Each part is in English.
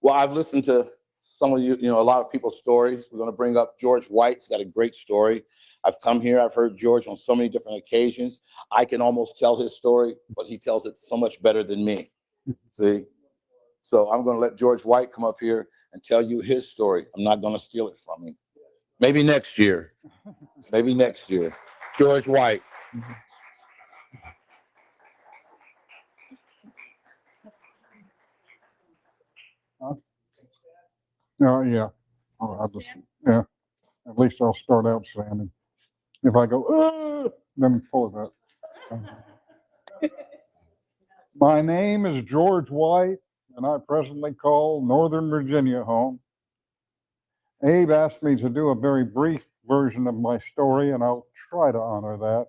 Well, I've listened to some of you, a lot of people's stories. We're going to bring up George White. He's got a great story. I've come here. I've heard George on so many different occasions. I can almost tell his story, but he tells it so much better than me. See? So I'm going to let George White come up here and tell you his story. I'm not going to steal it from him. Maybe next year. Maybe next year. George White. Yeah. I'll just, yeah. At least I'll start out standing. If I go, then pull it up. My name is George White, and I presently call Northern Virginia home. Abe asked me to do a very brief version of my story, and I'll try to honor that.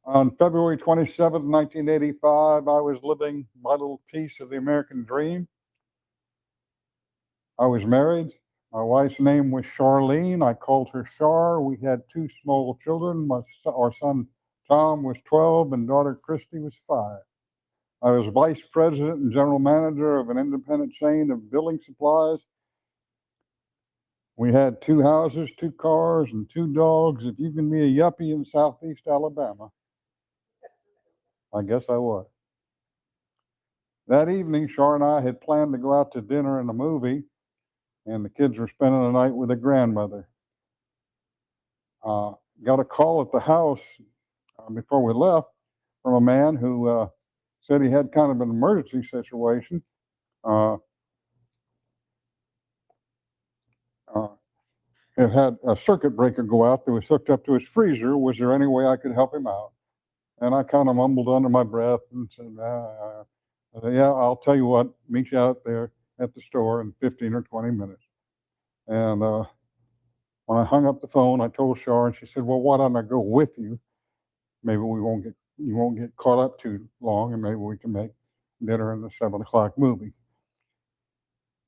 On February 27, 1985, I was living my little piece of the American dream. I was married. My wife's name was Charlene. I called her Char. We had 2 small children. Our son Tom was 12 and daughter Christy was 5. I was vice president and general manager of an independent chain of building supplies. We had 2 houses, 2 cars, and 2 dogs. If you can be a yuppie in Southeast Alabama, I guess I was. That evening, Char and I had planned to go out to dinner and a movie, and the kids were spending the night with their grandmother. Got a call at the house before we left from a man who said he had kind of an emergency situation. It had a circuit breaker go out that was hooked up to his freezer. Was there any way I could help him out? And I kind of mumbled under my breath and said, yeah, I'll tell you what, meet you out there at the store in 15 or 20 minutes. And when I hung up the phone, I told Char, and she said, well, why don't I go with you? Maybe you won't get caught up too long, and maybe we can make dinner in the 7 o'clock movie.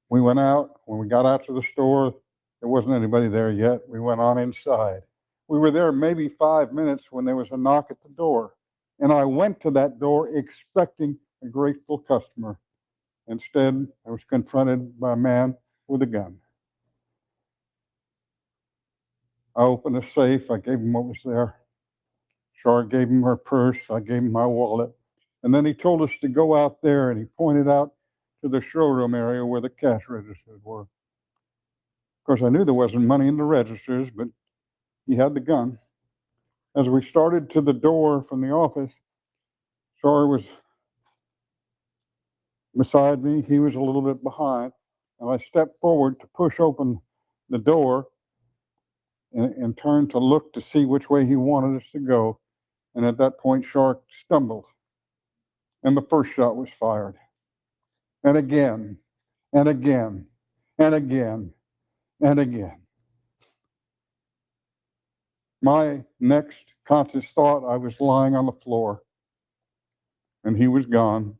We went out. When we got out to the store, there wasn't anybody there yet. We went on inside. We were there maybe 5 minutes when there was a knock at the door. And I went to that door expecting a grateful customer. Instead, I was confronted by a man with a gun. I opened a safe. I gave him what was there. Char gave him her purse. I gave him my wallet. And then he told us to go out there, and he pointed out to the showroom area where the cash registers were. Of course, I knew there wasn't money in the registers, but he had the gun. As we started to the door from the office, Char was beside me. He was a little bit behind. And I stepped forward to push open the door and turned to look to see which way he wanted us to go. And at that point, Char stumbled. And the first shot was fired. And again, and again, and again, and again. My next conscious thought, I was lying on the floor, and he was gone.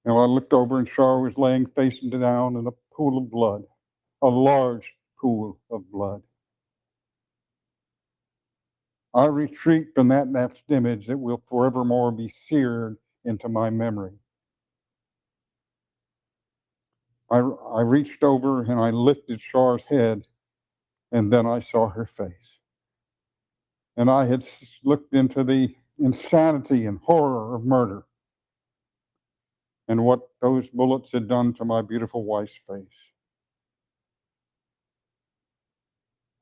And I looked over, and Char was laying face down in a pool of blood, a large pool of blood. I retreat from that next image that will forevermore be seared into my memory. I reached over and I lifted Char's head, and then I saw her face. And I had looked into the insanity and horror of murder and what those bullets had done to my beautiful wife's face.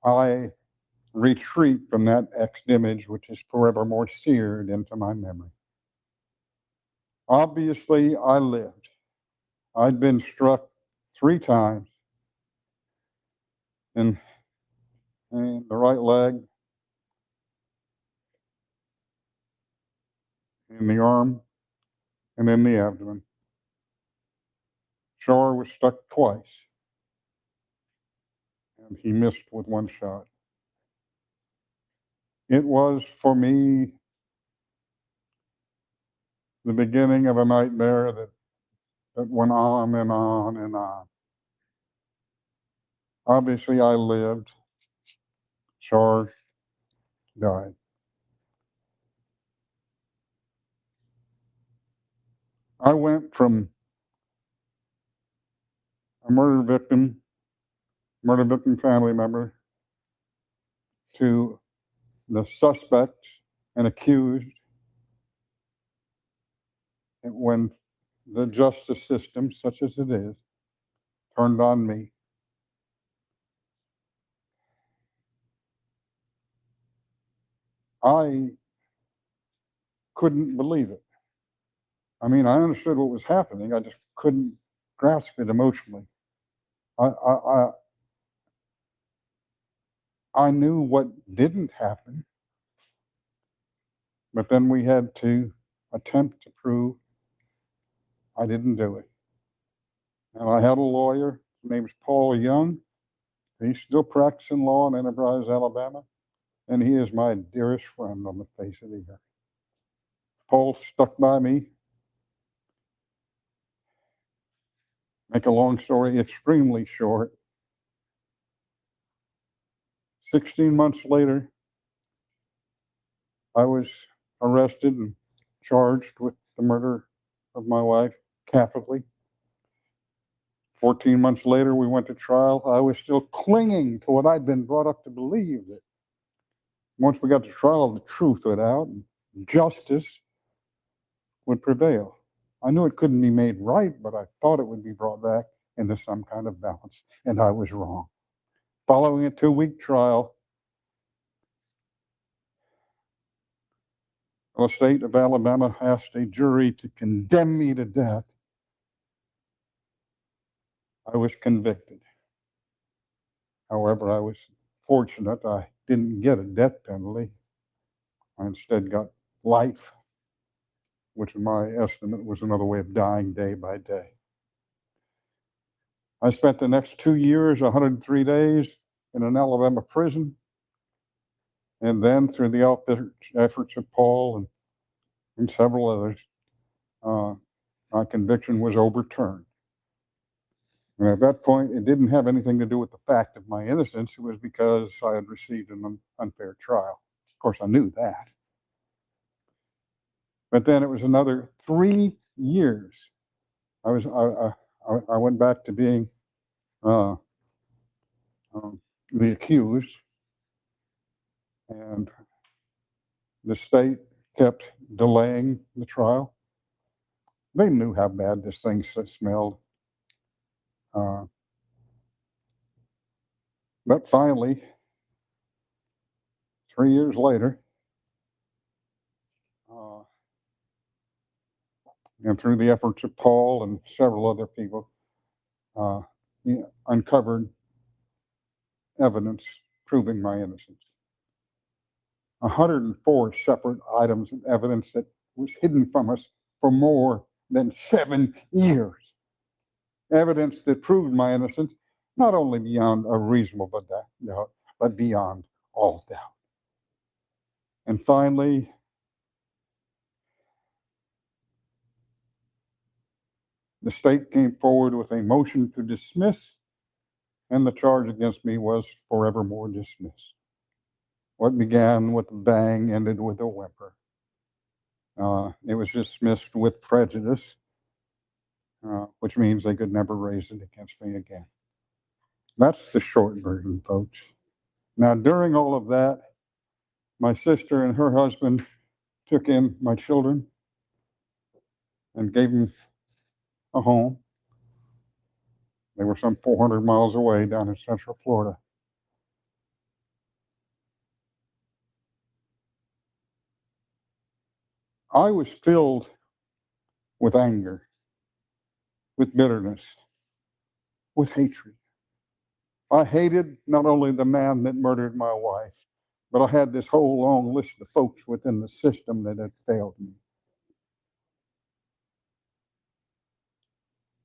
I retreat from that X'd image, which is forevermore seared into my memory. Obviously, I lived. I'd been struck 3 times in the right leg, in the arm, and in the abdomen. Char was struck twice, and he missed with 1 shot. It was, for me, the beginning of a nightmare that went on and on and on. Obviously, I lived. Char died. I went from a murder victim family member, to the suspect and accused when the justice system, such as it is, turned on me. I couldn't believe it. I mean, I understood what was happening. I just couldn't grasp it emotionally. I knew what didn't happen, but then we had to attempt to prove I didn't do it. And I had a lawyer. His name's Paul Young. He's still practicing law in Enterprise, Alabama, and he is my dearest friend on the face of the earth. Paul stuck by me. Make a long story extremely short, 16 months later, I was arrested and charged with the murder of my wife capitally. 14 months later, we went to trial. I was still clinging to what I'd been brought up to believe, that once we got to trial, the truth would out and justice would prevail. I knew it couldn't be made right, but I thought it would be brought back into some kind of balance, and I was wrong. Following a 2-week trial, the state of Alabama asked a jury to condemn me to death. I was convicted. However, I was fortunate I didn't get a death penalty. I instead got life, which in my estimate was another way of dying day by day. I spent the next 2 years, 103 days, in an Alabama prison. And then, through the efforts of Paul and several others, my conviction was overturned. And at that point, it didn't have anything to do with the fact of my innocence. It was because I had received an unfair trial. Of course, I knew that. But then it was another 3 years. I went back to being uh, the accused, and the state kept delaying the trial. They knew how bad this thing smelled. But finally, 3 years later, and through the efforts of Paul and several other people, he uncovered evidence proving my innocence. 104 separate items of evidence that was hidden from us for more than 7 years. Evidence that proved my innocence, not only beyond a reasonable doubt, but beyond all doubt. And finally, the state came forward with a motion to dismiss, and the charge against me was forevermore dismissed. What began with a bang ended with a whimper. It was dismissed with prejudice, which means they could never raise it against me again. That's the short version, folks. Now, during all of that, my sister and her husband took in my children and gave them a home. They were some 400 miles away down in Central Florida. I was filled with anger, with bitterness, with hatred. I hated not only the man that murdered my wife, but I had this whole long list of folks within the system that had failed me.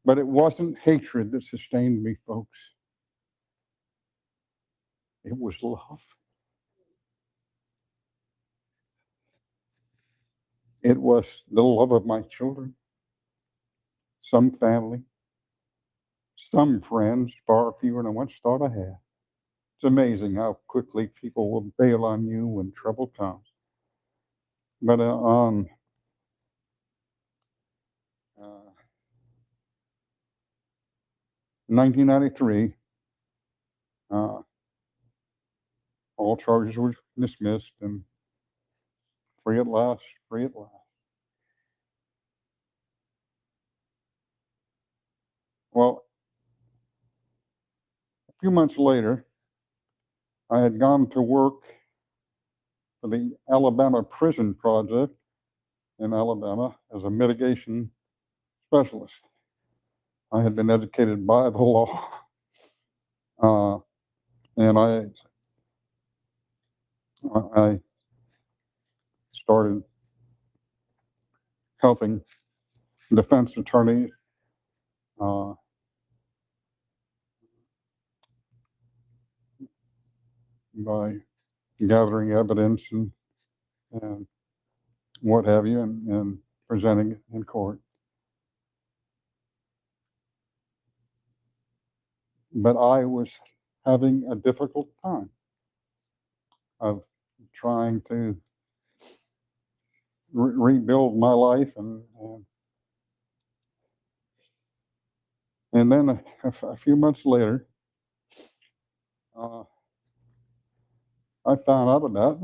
But it wasn't hatred that sustained me, folks. It was love. It was the love of my children, some family, some friends, far fewer than I once thought I had. It's amazing how quickly people will bail on you when trouble comes. But In 1993, all charges were dismissed and free at last, free at last. Well, a few months later, I had gone to work for the Alabama Prison Project in Alabama as a mitigation specialist. I had been educated by the law, and I started helping defense attorneys by gathering evidence and what have you, and presenting it in court. But I was having a difficult time of trying to rebuild my life, and then a few months later, I found out about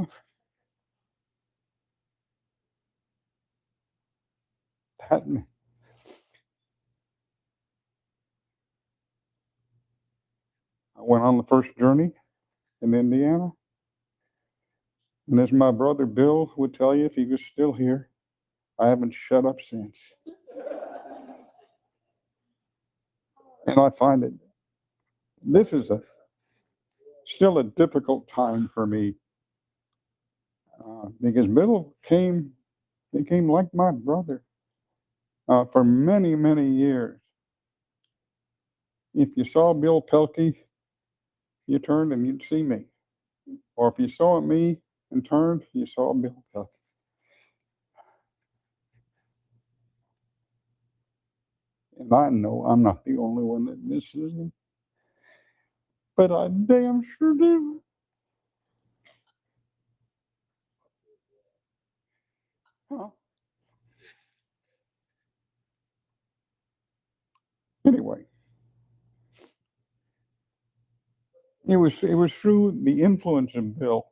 that. I went on the first journey in Indiana, and as my brother Bill would tell you if he was still here, I haven't shut up since. And I find it, this is still a difficult time for me, because Bill became like my brother for many, many years. If you saw Bill Pelkey, you turned and you'd see me. Or if you saw me and turned, you saw Bill Pelkey. And I know I'm not the only one that misses him, but I damn sure do. Huh. Anyway, it was through the influence of Bill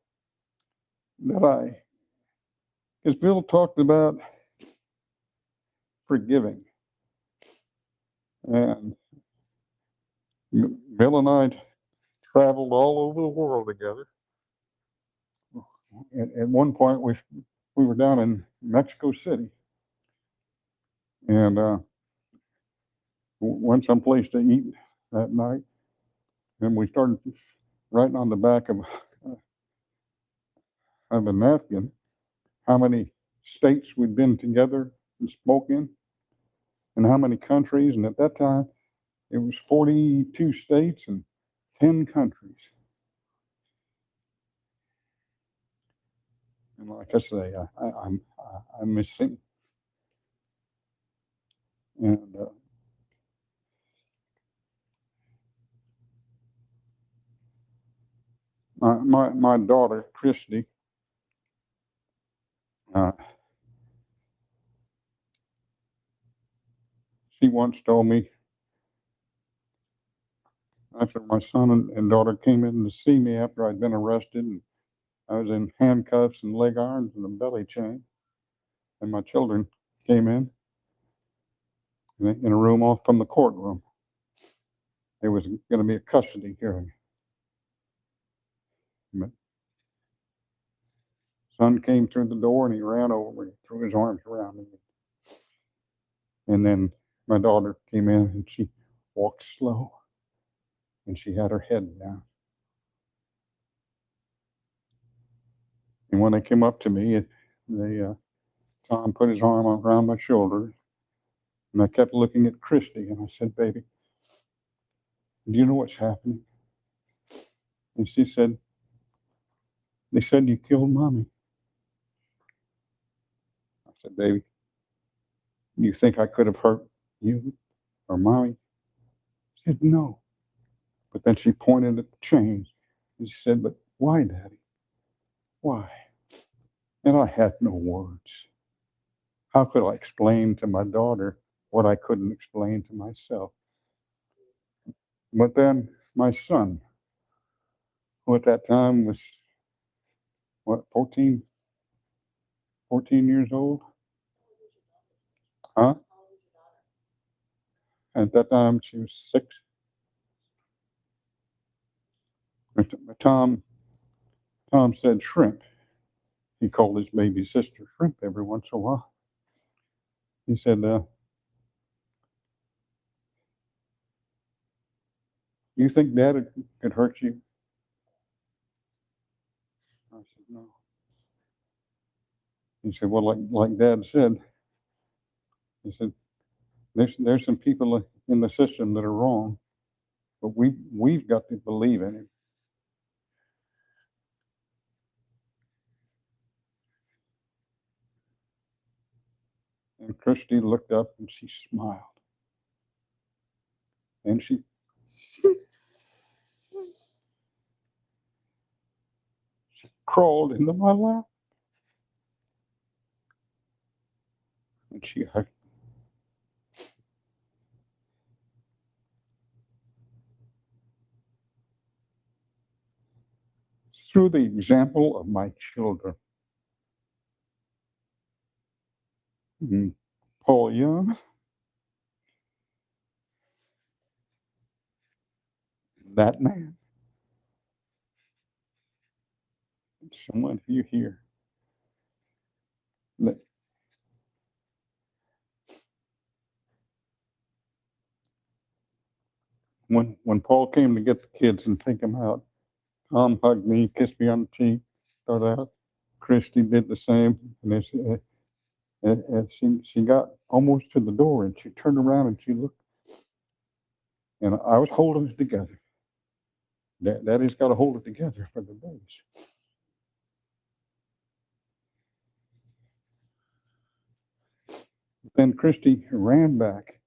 that because Bill talked about forgiving, and Bill and I traveled all over the world together. At one point, we were down in Mexico City, and went someplace to eat that night, and we started writing on the back of a napkin how many states we'd been together and spoke in, and how many countries. And at that time, it was 42 states and 10 countries. And like I say, I'm missing. And my daughter, Christy, she once told me, after my son and daughter came in to see me after I'd been arrested, and I was in handcuffs and leg irons and a belly chain, and my children came in a room off from the courtroom. There was going to be a custody hearing. But son came through the door and he ran over and threw his arms around me. And then my daughter came in and she walked slow and she had her head down. And when they came up to me, Tom put his arm around my shoulder, and I kept looking at Christy, and I said, "Baby, do you know what's happening?" And she said, "They said you killed Mommy." I said, "Baby, you think I could have hurt you or Mommy?" She said, "No." But then she pointed at the chains, and she said, "But why, Daddy? Why?" And I had no words. How could I explain to my daughter what I couldn't explain to myself? But then my son, who at that time was, what, 14 years old? Huh? At that time, she was 6. But Tom said shrimp. He called his baby sister shrimp every once in a while. He said, you think Dad could hurt you? I said, no. He said, well, like Dad said, he said, there's some people in the system that are wrong, but we've got to believe in him. And Christy looked up and she smiled. And she crawled into my lap. And she hugged me. Through the example of my children, Paul Young, that man, someone you hear, that when Paul came to get the kids and take them out, Tom hugged me, kissed me on the cheek, started out. Christy did the same, and she got almost to the door, and she turned around and she looked, and I was holding it together. Daddy's got to hold it together for the babies. Then Christy ran back,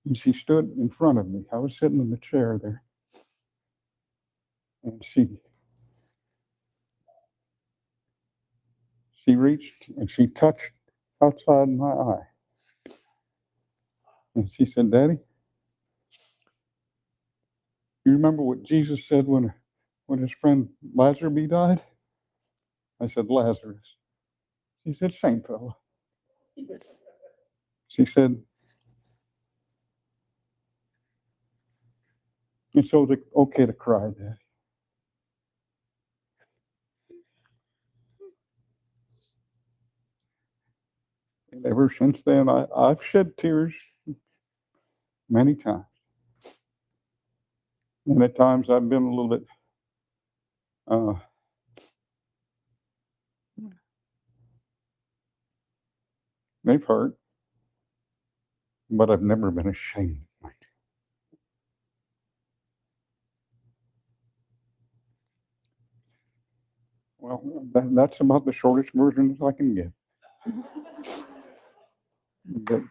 and she stood in front of me. I was sitting in the chair there, and she reached and she touched outside my eye, and she said, "Daddy, you remember what Jesus said when his friend Lazarus died?" I said, "Lazarus." She said, "Same fellow." She said, "It's okay to cry, Daddy." And ever since then, I've shed tears many times. And at times I've been a little bit, they've hurt, but I've never been ashamed. Well, that's about the shortest version I can give. But